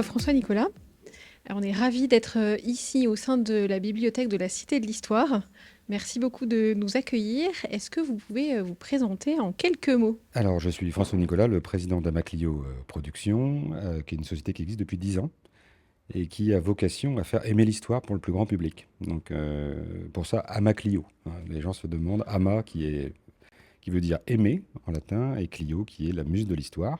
François Nicolas. Alors, on est ravis d'être ici au sein de la bibliothèque de la Cité de l'Histoire. Merci beaucoup de nous accueillir. Est-ce que vous pouvez vous présenter en quelques mots? Alors, je suis François Nicolas, le président d'Amaclio Productions, qui est une société qui existe depuis 10 ans et qui a vocation à faire aimer l'histoire pour le plus grand public. Donc, pour ça, Amaclio, hein. Les gens se demandent Ama, qui veut dire aimer en latin, et Clio, qui est la muse de l'histoire.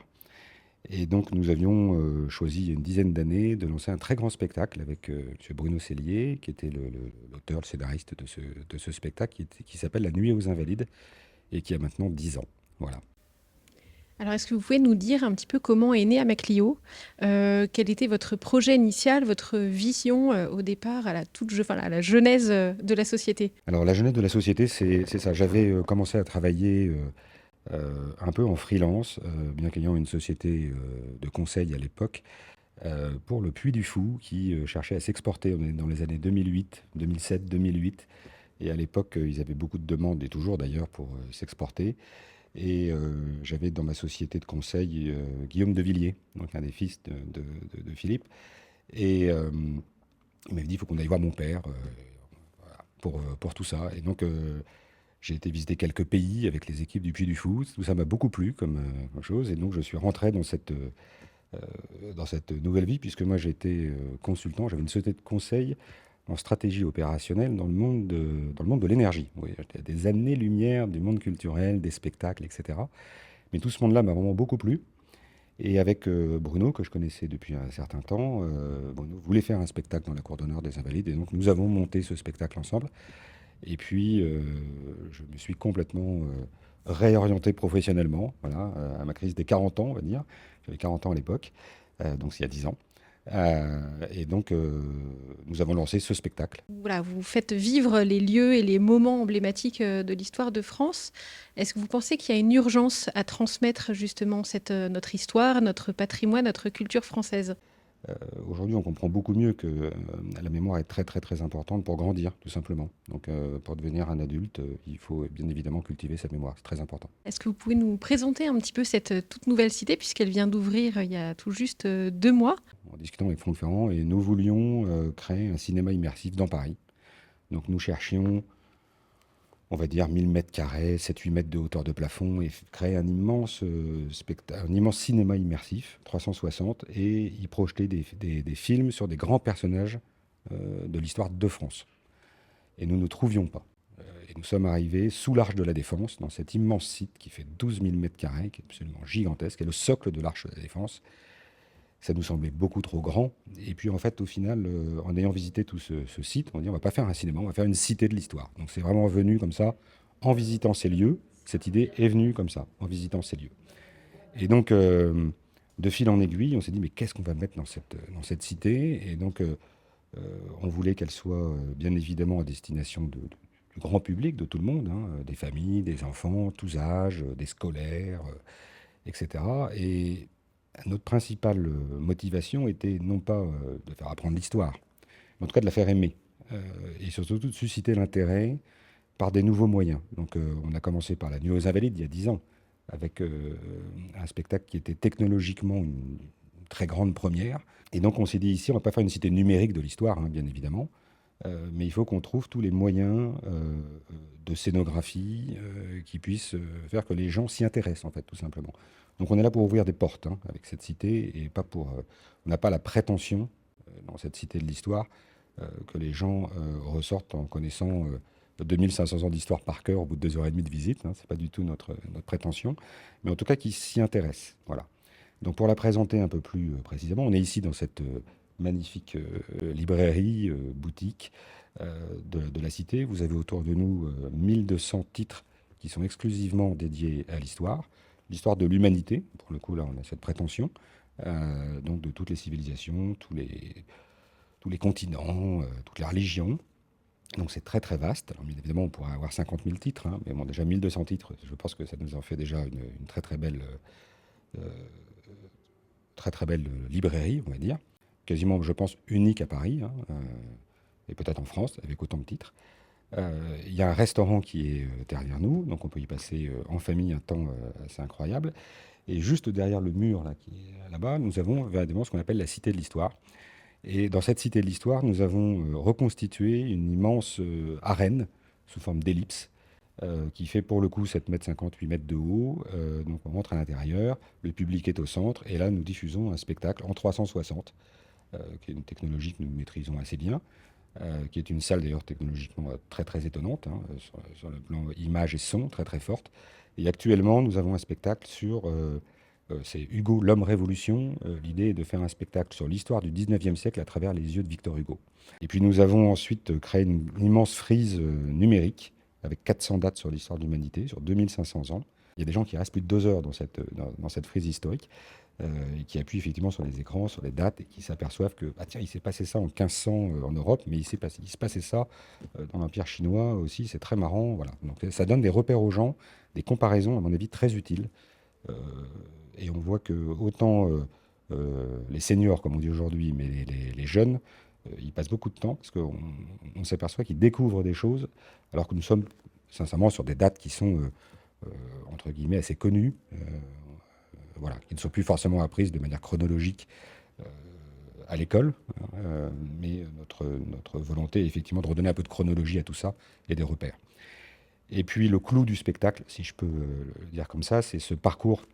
Et donc, nous avions choisi il y a une dizaine d'années de lancer un très grand spectacle avec M. Bruno Cellier, qui était l'auteur, le scénariste de ce spectacle, qui s'appelle La Nuit aux Invalides et qui a maintenant 10 ans. Voilà. Alors, est-ce que vous pouvez nous dire un petit peu comment est né Amaclio? Quel était votre projet initial, votre vision au départ, à la genèse de la société? Alors, la jeunesse de la société, c'est ça. J'avais commencé à travailler un peu en freelance, bien qu'ayant une société de conseil à l'époque, pour le Puy du Fou, qui cherchait à s'exporter. On est dans les années 2008, 2007, 2008. Et à l'époque, ils avaient beaucoup de demandes, et toujours d'ailleurs, pour s'exporter. Et j'avais dans ma société de conseil Guillaume de Villiers, donc un des fils de Philippe. Et il m'avait dit, il faut qu'on aille voir mon père pour tout ça. Et donc, j'ai été visiter quelques pays avec les équipes du Puy du Fou. Tout ça m'a beaucoup plu comme chose. Et donc, je suis rentré dans cette nouvelle vie, puisque moi, j'étais consultant. J'avais une société de conseil en stratégie opérationnelle dans le monde de l'énergie. Oui, j'étais à des années-lumière du monde culturel, des spectacles, etc. Mais tout ce monde-là m'a vraiment beaucoup plu. Et avec Bruno, que je connaissais depuis un certain temps, Bruno voulait faire un spectacle dans la cour d'honneur des Invalides. Et donc, nous avons monté ce spectacle ensemble. Et puis, je me suis complètement réorienté professionnellement, voilà, à ma crise des 40 ans, on va dire. J'avais 40 ans à l'époque, donc c'est il y a 10 ans. Et donc, nous avons lancé ce spectacle. Voilà, vous faites vivre les lieux et les moments emblématiques de l'histoire de France. Est-ce que vous pensez qu'il y a une urgence à transmettre justement notre histoire, notre patrimoine, notre culture française? Aujourd'hui, on comprend beaucoup mieux que la mémoire est très, très, très importante pour grandir, tout simplement. Donc, pour devenir un adulte, il faut bien évidemment cultiver sa mémoire. C'est très important. Est-ce que vous pouvez nous présenter un petit peu cette toute nouvelle cité, puisqu'elle vient d'ouvrir il y a tout juste 2 mois? En discutant avec Franck Ferrand, et nous voulions créer un cinéma immersif dans Paris. Donc, nous cherchions, on va dire, 1000 mètres carrés, 7-8 mètres de hauteur de plafond, et créer un immense, un immense cinéma immersif, 360, et y projeter des films sur des grands personnages de l'histoire de France. Et nous ne trouvions pas. Et nous sommes arrivés sous l'Arche de la Défense, dans cet immense site qui fait 12 000 mètres carrés, qui est absolument gigantesque, qui est le socle de l'Arche de la Défense. Ça nous semblait beaucoup trop grand. Et puis en fait, au final, en ayant visité tout ce site, on dit on va pas faire un cinéma, on va faire une cité de l'histoire. Donc c'est vraiment venu comme ça, en visitant ces lieux. Cette idée est venue comme ça, en visitant ces lieux. Et donc, de fil en aiguille, on s'est dit mais qu'est-ce qu'on va mettre dans cette cité? Et donc, on voulait qu'elle soit bien évidemment à destination du grand public, de tout le monde, hein, des familles, des enfants, tous âges, des scolaires, etc. Et notre principale motivation était non pas de faire apprendre l'histoire, mais en tout cas de la faire aimer. Et surtout de susciter l'intérêt par des nouveaux moyens. Donc on a commencé par La Nuit aux Invalides il y a 10 ans, avec un spectacle qui était technologiquement une très grande première. Et donc on s'est dit ici, on ne va pas faire une cité numérique de l'histoire, hein, bien évidemment, mais il faut qu'on trouve tous les moyens de scénographie qui puissent faire que les gens s'y intéressent, en fait, tout simplement. Donc on est là pour ouvrir des portes, hein, avec cette cité, et pas pour... on n'a pas la prétention, dans cette cité de l'histoire, que les gens ressortent en connaissant 2500 ans d'histoire par cœur au bout de 2 heures et demie de visite. Hein, c'est pas du tout notre prétention, mais en tout cas qui s'y intéressent. Voilà. Donc pour la présenter un peu plus précisément, on est ici dans cette magnifique librairie, boutique de la cité. Vous avez autour de nous 1200 titres qui sont exclusivement dédiés à l'histoire de l'humanité. Pour le coup, là, on a cette prétention. Donc de toutes les civilisations, tous les continents, toutes les religions. Donc c'est très très vaste. Alors bien évidemment, on pourrait avoir 50 000 titres, hein, mais bon, déjà 1200 titres, je pense que ça nous en fait déjà une très euh, très très belle librairie, on va dire. Quasiment, je pense, unique à Paris, hein, et peut-être en France, avec autant de titres. Il y a un restaurant qui est derrière nous, donc on peut y passer en famille un temps assez incroyable. Et juste derrière le mur là, qui est là-bas, nous avons véritablement ce qu'on appelle la Cité de l'Histoire. Et dans cette Cité de l'Histoire, nous avons reconstitué une immense arène sous forme d'ellipse qui fait pour le coup 7 mètres 50, 8 mètres de haut. Donc on rentre à l'intérieur, le public est au centre, et là nous diffusons un spectacle en 360, qui est une technologie que nous maîtrisons assez bien, qui est une salle d'ailleurs technologiquement très très étonnante, hein, sur le plan image et son, très très forte. Et actuellement nous avons un spectacle sur... c'est Hugo, l'homme révolution. L'idée est de faire un spectacle sur l'histoire du 19e siècle à travers les yeux de Victor Hugo. Et puis nous avons ensuite créé une immense frise numérique avec 400 dates sur l'histoire de l'humanité, sur 2500 ans. Il y a des gens qui restent plus de 2 heures dans cette frise historique, et qui appuient effectivement sur les écrans, sur les dates, et qui s'aperçoivent que, ah tiens, il s'est passé ça en 1500 en Europe, mais il se passait ça dans l'Empire chinois aussi, c'est très marrant. Voilà. Donc ça donne des repères aux gens, des comparaisons, à mon avis, très utiles. Euh, et on voit que autant les seniors, comme on dit aujourd'hui, mais les jeunes, ils passent beaucoup de temps parce qu'on on s'aperçoit qu'ils découvrent des choses, alors que nous sommes sincèrement sur des dates qui sont, entre guillemets, assez connues, voilà, qui ne sont plus forcément apprises de manière chronologique à l'école, mais notre volonté est effectivement de redonner un peu de chronologie à tout ça et des repères. Et puis le clou du spectacle, si je peux le dire comme ça, c'est ce parcours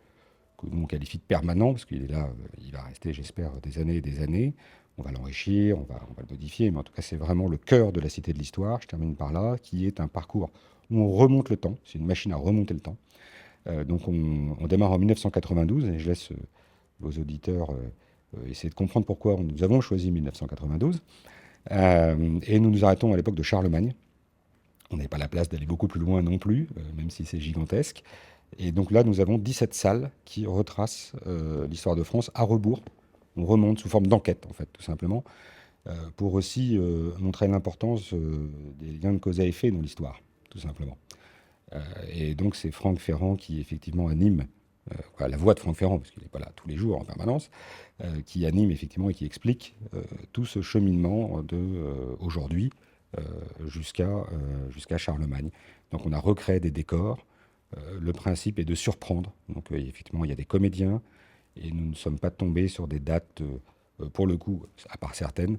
que nous on qualifie de permanent, parce qu'il est là, il va rester, j'espère, des années et des années. On va l'enrichir, on va le modifier, mais en tout cas, c'est vraiment le cœur de la Cité de l'Histoire, je termine par là, qui est un parcours où on remonte le temps, c'est une machine à remonter le temps. Donc on démarre en 1992, et je laisse vos auditeurs essayer de comprendre pourquoi nous avons choisi 1992. Et nous nous arrêtons à l'époque de Charlemagne. On n'avait pas la place d'aller beaucoup plus loin non plus, même si c'est gigantesque. Et donc là, nous avons 17 salles qui retracent l'histoire de France à rebours. On remonte sous forme d'enquête, en fait, tout simplement, pour aussi montrer l'importance des liens de cause à effet dans l'histoire, tout simplement. Et donc, c'est Franck Ferrand qui, effectivement, anime, la voix de Franck Ferrand, parce qu'il n'est pas là tous les jours en permanence, qui anime, effectivement, et qui explique tout ce cheminement de aujourd'hui jusqu'à Charlemagne. Donc, on a recréé des décors. Le principe est de surprendre. Donc, effectivement, il y a des comédiens et nous ne sommes pas tombés sur des dates, pour le coup, à part certaines,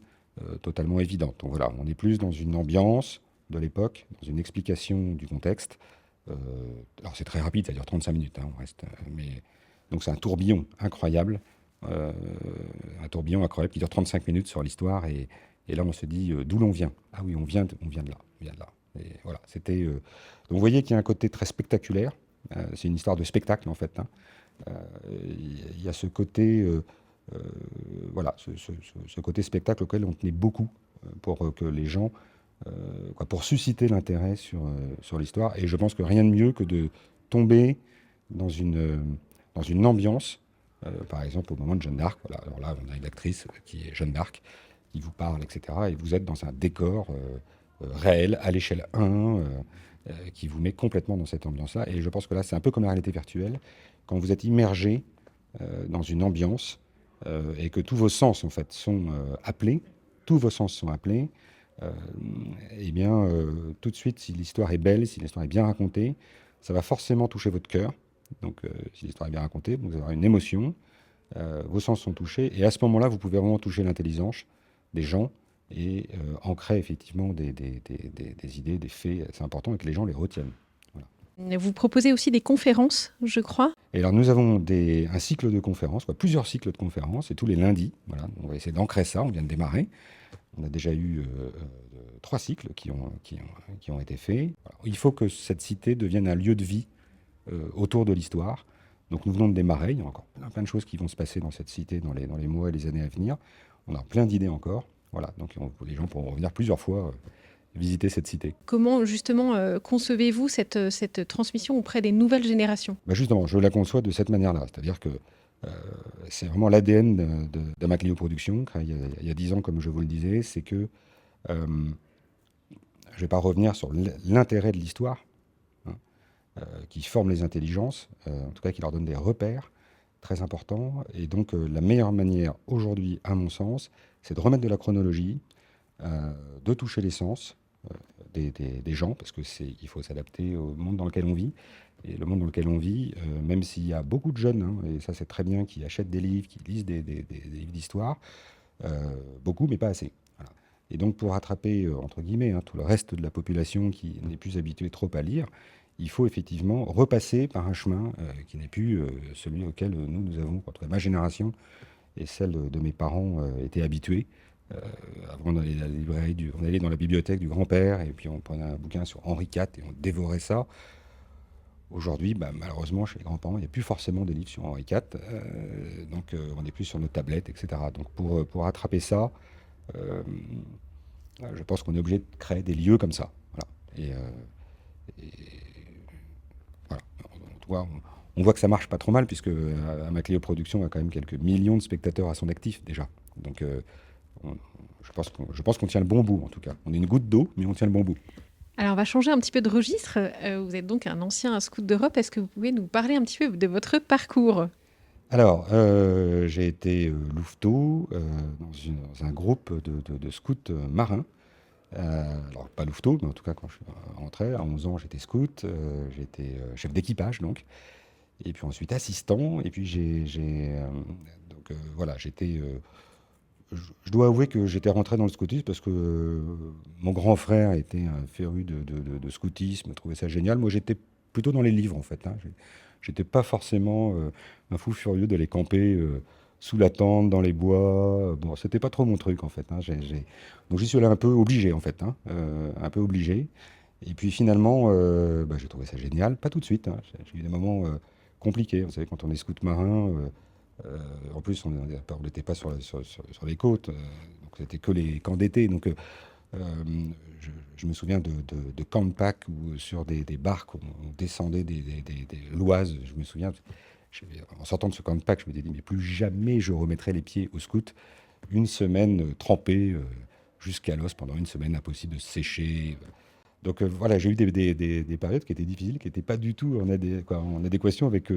totalement évidentes. Donc voilà, on est plus dans une ambiance de l'époque, dans une explication du contexte. Euh, alors c'est très rapide, ça dure 35 minutes, hein, on reste, mais donc c'est euh, un tourbillon incroyable qui dure 35 minutes sur l'histoire et là on se dit d'où l'on vient. Ah oui, on vient de là, on vient de là. Et voilà, c'était. Donc vous voyez qu'il y a un côté très spectaculaire. C'est une histoire de spectacle en fait, hein. Il y a ce côté, euh, voilà, ce côté spectacle auquel on tenait beaucoup pour que les gens, pour susciter l'intérêt sur l'histoire. Et je pense que rien de mieux que de tomber dans une ambiance, par exemple au moment de Jeanne d'Arc. Voilà, alors là, on a une actrice qui est Jeanne d'Arc, qui vous parle, etc. Et vous êtes dans un décor réel, à l'échelle 1, qui vous met complètement dans cette ambiance-là. Et je pense que là, c'est un peu comme la réalité virtuelle. Quand vous êtes immergé dans une ambiance et que tous vos sens, en fait, sont appelés, tous vos sens sont appelés, euh, eh bien, tout de suite, si l'histoire est belle, si l'histoire est bien racontée, ça va forcément toucher votre cœur. Donc, si l'histoire est bien racontée, vous avez une émotion, vos sens sont touchés, et à ce moment-là, vous pouvez vraiment toucher l'intelligence des gens et ancrer effectivement des idées, des faits. C'est important et que les gens les retiennent. Voilà. Vous proposez aussi des conférences, je crois. Et alors, nous avons un cycle de conférences, plusieurs cycles de conférences, et tous les lundis. Voilà, on va essayer d'ancrer ça, on vient de démarrer. On a déjà eu 3 cycles qui ont été faits. Voilà. Il faut que cette cité devienne un lieu de vie autour de l'histoire. Donc nous venons de démarrer, il y a encore plein de choses qui vont se passer dans cette cité dans les mois et les années à venir. On a plein d'idées encore. Voilà, donc les gens pourront revenir plusieurs fois visiter cette cité. Comment justement concevez-vous cette transmission auprès des nouvelles générations? Bah justement, je la conçois de cette manière-là, c'est-à-dire que c'est vraiment l'ADN de Maclio Productions, créé il y a 10 ans, comme je vous le disais, c'est que je ne vais pas revenir sur l'intérêt de l'histoire, hein, qui forme les intelligences, en tout cas qui leur donne des repères très importants. Et donc la meilleure manière aujourd'hui, à mon sens, c'est de remettre de la chronologie, de toucher les sens, des gens, parce il faut s'adapter au monde dans lequel on vit. Et le monde dans lequel on vit, même s'il y a beaucoup de jeunes, hein, et ça c'est très bien, qui achètent des livres, qui lisent des livres d'histoire, beaucoup, mais pas assez. Voilà. Et donc pour rattraper, entre guillemets, hein, tout le reste de la population qui n'est plus habituée trop à lire, il faut effectivement repasser par un chemin qui n'est plus celui auquel nous avons, en tout cas ma génération et celle de mes parents, étaient habitués. Euh, Avant, on allait, on allait dans la bibliothèque du grand-père et puis on prenait un bouquin sur Henri IV et on dévorait ça. Aujourd'hui, bah, malheureusement, chez les grands-parents, il n'y a plus forcément des livres sur Henri IV, donc on est plus sur nos tablettes, etc. Donc pour rattraper ça, euh, je pense qu'on est obligé de créer des lieux comme ça. Voilà. Et voilà. On voit que ça marche pas trop mal, puisque à Macléo Productions, il y a quand même quelques millions de spectateurs à son actif déjà. Donc on- je pense qu'on tient le bon bout, en tout cas. On est une goutte d'eau, mais on tient le bon bout. Alors, on va changer un petit peu de registre. Vous êtes donc un ancien scout d'Europe. Est-ce que vous pouvez nous parler un petit peu de votre parcours? Alors, j'ai été louveteau dans un groupe de scouts marins. Alors, pas louveteau, mais en tout cas, quand je suis rentré, à 11 ans, j'étais scout, j'ai été chef d'équipage, donc. Et puis ensuite assistant. Et puis donc voilà, je dois avouer que j'étais rentré dans le scoutisme parce que mon grand frère était un féru de scoutisme, trouvait ça génial. Moi, j'étais plutôt dans les livres, en fait, hein. J'étais pas forcément un fou furieux d'aller camper sous la tente, dans les bois. Bon, c'était pas trop mon truc, en fait, hein. Donc j'y suis allé un peu obligé, en fait, hein, un peu obligé. Et puis finalement, bah, j'ai trouvé ça génial. Pas tout de suite, hein. J'ai eu des moments compliqués. Vous savez, quand on est scout marin, en plus, on n'était pas sur les côtes, donc c'était que les camps d'été. Donc, euh, je me souviens de camp-pack où sur des barques, on descendait des Loises. Je me souviens, en sortant de ce camp-pack, je me dit, mais plus jamais je remettrai les pieds au scout. Une semaine trempée jusqu'à l'os, pendant une semaine, impossible de se sécher. Donc voilà, j'ai eu des périodes qui étaient difficiles, qui n'étaient pas du tout en adéquation avec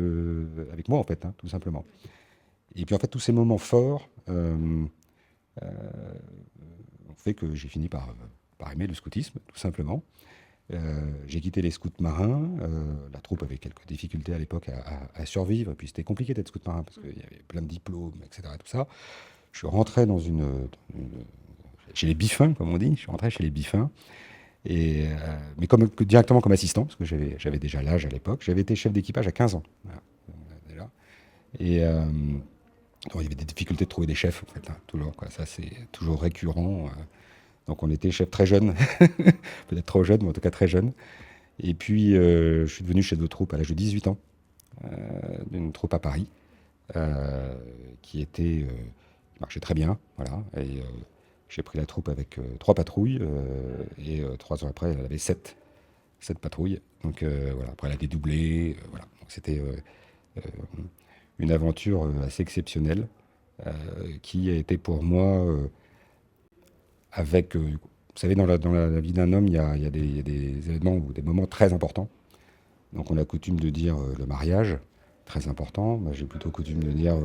moi, en fait, hein, tout simplement. Et puis en fait, tous ces moments forts ont fait que j'ai fini par aimer le scoutisme, tout simplement. J'ai quitté les scouts marins. La troupe avait quelques difficultés à l'époque à survivre. Et puis c'était compliqué d'être scout marin parce qu'il y avait plein de diplômes, etc. Tout ça. Je suis rentré chez les Biffins, comme on dit. Je suis rentré chez les Biffins. Mais directement comme assistant, parce que j'avais déjà l'âge à l'époque. J'avais été chef d'équipage à 15 ans. Voilà, déjà. Et bon, il y avait des difficultés de trouver des chefs, en fait, hein, toujours, quoi. Ça, c'est toujours récurrent. Donc, on était chef très jeune, peut-être trop jeune, mais en tout cas très jeune. Et puis, je suis devenu chef de troupe à l'âge de 18 ans, d'une troupe à Paris, euh, qui marchait très bien. Voilà. Et j'ai pris la troupe avec 3 patrouilles, et 3 ans après, elle avait sept patrouilles. Donc, voilà. Après, elle a dédoublé. Voilà. Donc, c'était euh, une aventure assez exceptionnelle euh, qui a été pour moi vous savez, dans la vie d'un homme, il y a des événements ou des moments très importants. Donc on a coutume de dire le mariage, très important. Moi, j'ai plutôt coutume de dire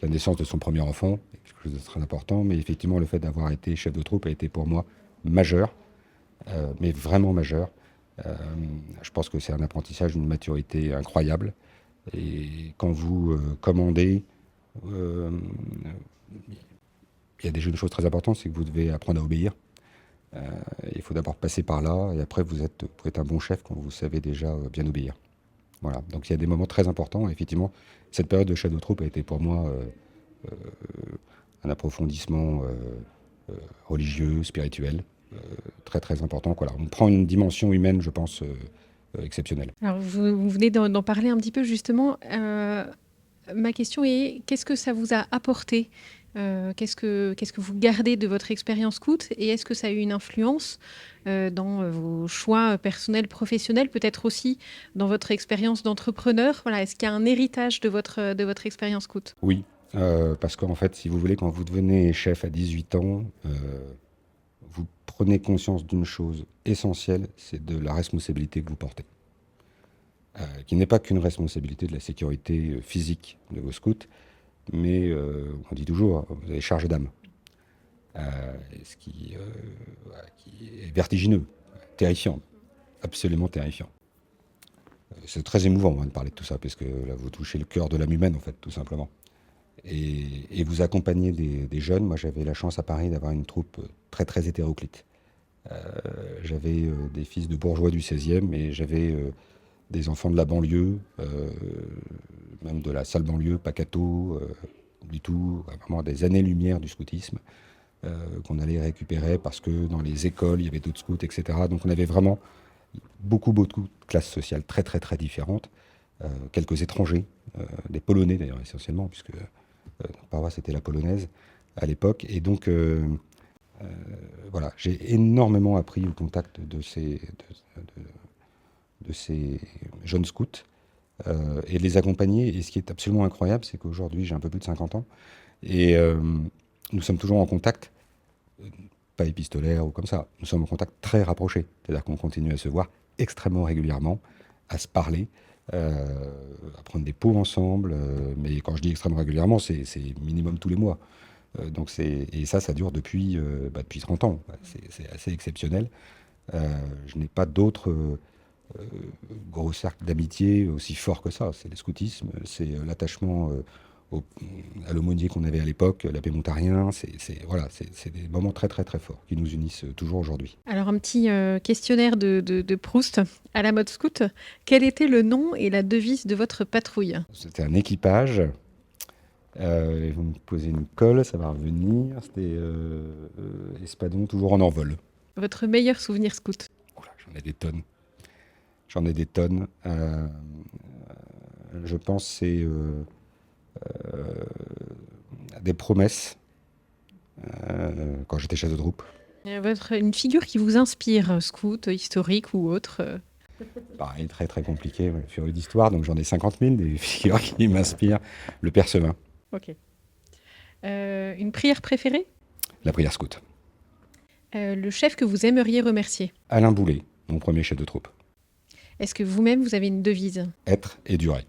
la naissance de son premier enfant, quelque chose de très important. Mais effectivement, le fait d'avoir été chef de troupe a été pour moi majeur, mais vraiment majeur. Euh, je pense que c'est un apprentissage d'une maturité incroyable. Et quand vous commandez, euh, il y a des choses très importantes, c'est que vous devez apprendre à obéir. Euh, il faut d'abord passer par là, et après vous êtes un bon chef quand vous savez déjà bien obéir. Voilà. Donc il y a des moments très importants. Et effectivement, cette période de chef de troupe a été pour moi euh, un approfondissement religieux, spirituel, très très important. Voilà. On prend une dimension humaine, je pense, exceptionnelle. Alors, vous venez d'en parler un petit peu justement. Ma question est, qu'est-ce que ça vous a apporté? Qu'est-ce que vous gardez de votre expérience scout? Et est-ce que ça a eu une influence dans vos choix personnels, professionnels, peut-être aussi dans votre expérience d'entrepreneur? Voilà, est-ce qu'il y a un héritage de votre expérience scout? Oui, parce qu'en fait, si vous voulez, quand vous devenez chef à 18 ans, vous prenez conscience d'une chose essentielle, c'est de la responsabilité que vous portez. Qui n'est pas qu'une responsabilité de la sécurité physique de vos scouts, mais on dit toujours, vous avez charge d'âme, ce qui est vertigineux. Terrifiant, absolument terrifiant. C'est très émouvant moi, de parler de tout ça, parce que là, vous touchez le cœur de l'âme humaine, en fait, tout simplement. Et vous accompagnez des jeunes. Moi, j'avais la chance à Paris d'avoir une troupe très, très hétéroclite. J'avais des fils de bourgeois du 16e et j'avais des enfants de la banlieue, même de la sale banlieue, Pacato, du tout, vraiment des années-lumière du scoutisme, qu'on allait récupérer parce que dans les écoles, il y avait d'autres scouts, etc. Donc on avait vraiment beaucoup de classes sociales très très très différentes, quelques étrangers, des Polonais d'ailleurs essentiellement, puisque notre paroisse c'était la polonaise à l'époque. Et donc voilà, j'ai énormément appris au contact de ces jeunes scouts et de les accompagner. Et ce qui est absolument incroyable, c'est qu'aujourd'hui j'ai un peu plus de 50 ans et nous sommes toujours en contact, pas épistolaire ou comme ça, nous sommes en contact très rapproché. C'est-à-dire qu'on continue à se voir extrêmement régulièrement, à se parler, à prendre des pots ensemble. Mais quand je dis extrêmement régulièrement, c'est minimum tous les mois. Et ça dure depuis 30 ans. C'est assez exceptionnel. Je n'ai pas d'autres gros cercles d'amitié aussi forts que ça. C'est le scoutisme, c'est l'attachement au- à l'aumônier qu'on avait à l'époque, l'abbé Montarien. Voilà, c'est des moments très très très forts qui nous unissent toujours aujourd'hui. Alors, un petit questionnaire de Proust à la mode scout. Quel était le nom et la devise de votre patrouille? C'était un équipage. Et vous me posez une colle, ça va revenir. C'était Espadon, toujours en envol. Votre meilleur souvenir scout? Oula, j'en ai des tonnes. J'en ai des tonnes. Je pense que c'est des promesses quand j'étais chef de troupe. Une figure qui vous inspire, scout, historique ou autre? Pareil, très très compliqué, ouais, furieux d'histoire, donc j'en ai 50 000 des figures qui m'inspirent. Le Père Sevin, Ok. Une prière préférée? la prière scout. Le chef que vous aimeriez remercier? Alain Boulet, mon premier chef de troupe. Est-ce que vous-même, vous avez une devise? Être et durer.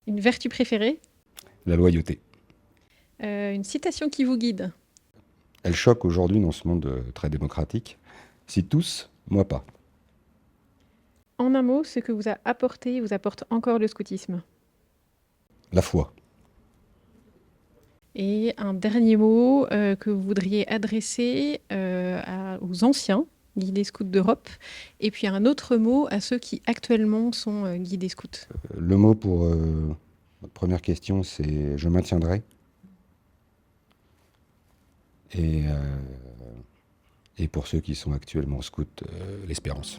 Une vertu préférée? La loyauté. Une citation qui vous guide? Elle choque aujourd'hui dans ce monde très démocratique. Si tous, moi pas. En un mot, ce que vous a apporté, vous apporte encore le scoutisme. La foi. Et un dernier mot que vous voudriez adresser aux anciens guidés scouts d'Europe, et puis un autre mot à ceux qui actuellement sont guidés scouts. Le mot pour votre première question, c'est je maintiendrai. Et, euh, et pour ceux qui sont actuellement scouts, l'espérance.